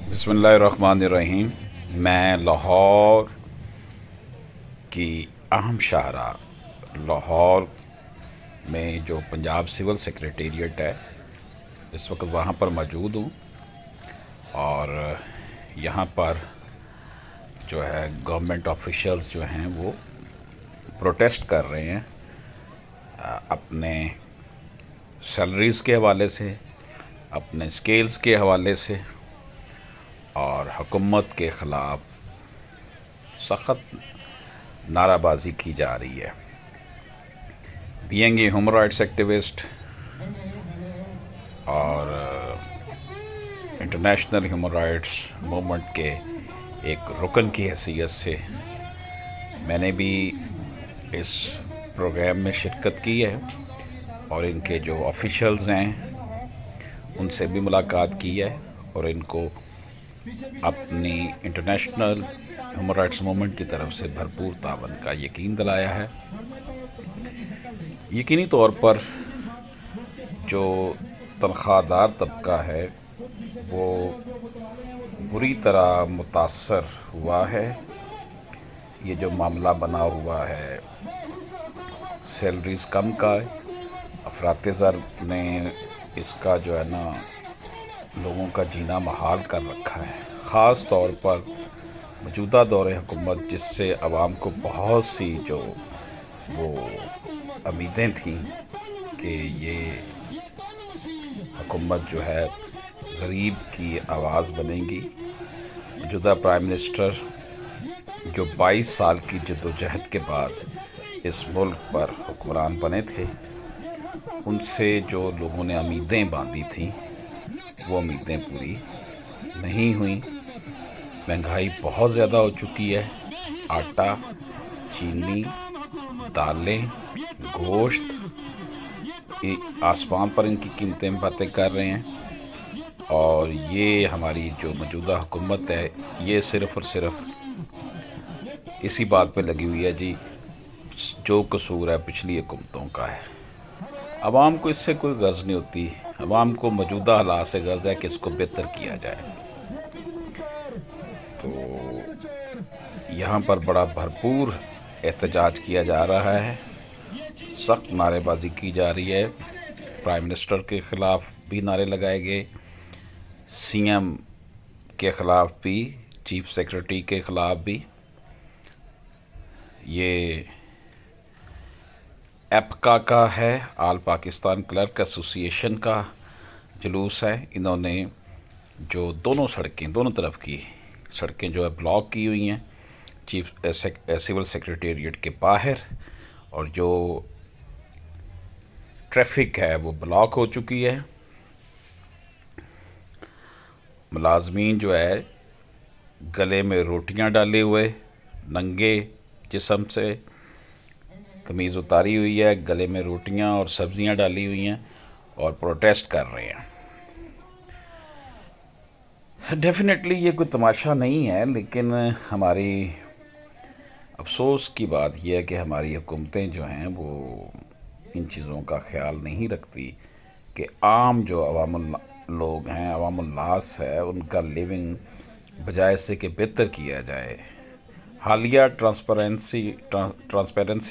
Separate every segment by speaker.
Speaker 1: بسم اللہ الرحمن الرحیم۔ میں لاہور کی اہم شاہراہ لاہور میں جو پنجاب سول سیکریٹریٹ ہے اس وقت وہاں پر موجود ہوں، اور یہاں پر جو ہے گورنمنٹ آفیشلز جو ہیں وہ پروٹیسٹ کر رہے ہیں اپنے سیلریز کے حوالے سے، اپنے سکیلز کے حوالے سے، اور حکومت کے خلاف سخت نعرہ بازی کی جا رہی ہے۔ Being a human rights activist اور انٹرنیشنل ہیومن رائٹس موومنٹ کے ایک رکن کی حیثیت سے میں نے بھی اس پروگرام میں شرکت کی ہے، اور ان کے جو آفیشلز ہیں ان سے بھی ملاقات کی ہے، اور ان کو اپنی انٹرنیشنل ہیومن رائٹس موومنٹ کی طرف سے بھرپور تعاون کا یقین دلایا ہے۔ یقینی طور پر جو تنخواہ دار طبقہ ہے وہ بری طرح متاثر ہوا ہے۔ یہ جو معاملہ بنا ہوا ہے سیلریز کم کا ہے، افراط زر نے اس کا جو ہے نا لوگوں کا جینا محال کر رکھا ہے، خاص طور پر موجودہ دور حکومت، جس سے عوام کو بہت سی جو وہ امیدیں تھیں کہ یہ حکومت جو ہے غریب کی آواز بنے گی۔ موجودہ پرائم منسٹر جو 22 سال کی جد و جہد کے بعد اس ملک پر حکمران بنے تھے، ان سے جو لوگوں نے امیدیں باندھی تھیں وہ امیدیں پوری نہیں ہوئیں۔ مہنگائی بہت زیادہ ہو چکی ہے، آٹا، چینی، دالیں، گوشت، یہ آسمان پر ان کی قیمتیں باتیں کر رہے ہیں، اور یہ ہماری جو موجودہ حکومت ہے یہ صرف اور صرف اسی بات پہ لگی ہوئی ہے جی جو قصور ہے پچھلی حکومتوں کا ہے۔ عوام کو اس سے کوئی غرض نہیں ہوتی، عوام کو موجودہ حالات سے غرض ہے کہ اس کو بہتر کیا جائے۔ تو یہاں پر بڑا بھرپور احتجاج کیا جا رہا ہے، سخت نعرے بازی کی جا رہی ہے، پرائم منسٹر کے خلاف بھی نعرے لگائے گئے، سی ایم کے خلاف بھی، چیف سیکرٹری کے خلاف بھی۔ یہ ایپکا کا ہے، آل پاکستان کلرک ایسوسی ایشن کا جلوس ہے۔ انہوں نے جو دونوں سڑکیں، دونوں طرف کی سڑکیں جو ہے بلاک کی ہوئی ہیں چیف سول سیکریٹریٹ کے باہر، اور جو ٹریفک ہے وہ بلاک ہو چکی ہے۔ ملازمین جو ہے گلے میں روٹیاں ڈالے ہوئے، ننگے جسم سے قمیض اتاری ہوئی ہے، گلے میں روٹیاں اور سبزیاں ڈالی ہوئی ہیں، اور پروٹیسٹ کر رہے ہیں۔ ڈیفینیٹلی یہ کوئی تماشا نہیں ہے، لیکن ہماری افسوس کی بات یہ ہے کہ ہماری حکومتیں جو ہیں وہ ان چیزوں کا خیال نہیں رکھتی کہ عام جو عوام لوگ ہیں، عوام الناس ہے، ان کا لیونگ بجائے سے کہ بہتر کیا جائے۔ حالیہ ٹرانسپیرنسی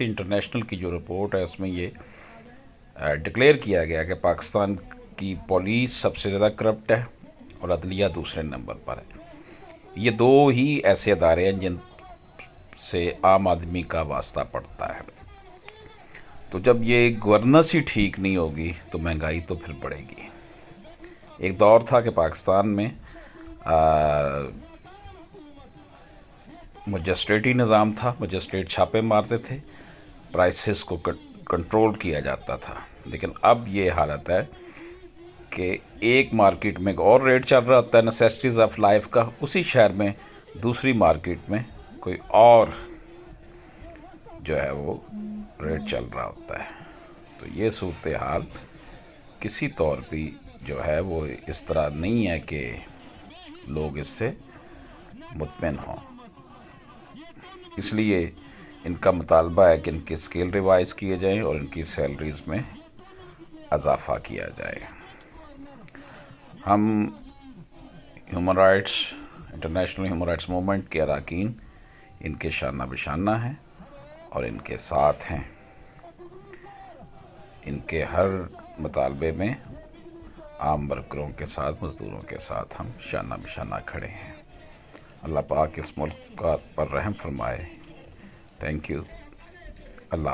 Speaker 1: انٹرنیشنل کی جو رپورٹ ہے اس میں یہ ڈکلیئر کیا گیا کہ پاکستان کی پولیس سب سے زیادہ کرپٹ ہے اور عدلیہ دوسرے نمبر پر ہے۔ یہ دو ہی ایسے ادارے ہیں جن سے عام آدمی کا واسطہ پڑتا ہے۔ تو جب یہ گورننس ہی ٹھیک نہیں ہوگی تو مہنگائی تو پھر بڑھے گی۔ ایک دور تھا کہ پاکستان میں مجسٹریٹی نظام تھا، مجسٹریٹ چھاپے مارتے تھے، پرائسز کو کنٹرول کیا جاتا تھا، لیکن اب یہ حالت ہے کہ ایک مارکیٹ میں ایک اور ریٹ چل رہا ہوتا ہے نیسیسٹیز آف لائف کا، اسی شہر میں دوسری مارکیٹ میں کوئی اور جو ہے وہ ریٹ چل رہا ہوتا ہے۔ تو یہ صورتحال کسی طور بھی جو ہے وہ اس طرح نہیں ہے کہ لوگ اس سے مطمئن ہوں۔ اس لیے ان کا مطالبہ ہے کہ ان کی اسکیل ریوائز کیے جائیں اور ان کی سیلریز میں اضافہ کیا جائے۔ ہم human rights international human rights movement کے اراکین ان کے شانہ بشانہ ہیں اور ان کے ساتھ ہیں. ان کے ہر مطالبے میں عام ورکروں کے ساتھ، مزدوروں کے ساتھ ہم شانہ بشانہ کھڑے ہیں. اللہ پاک اس ملک کا پر رحم فرمائے. Thank you.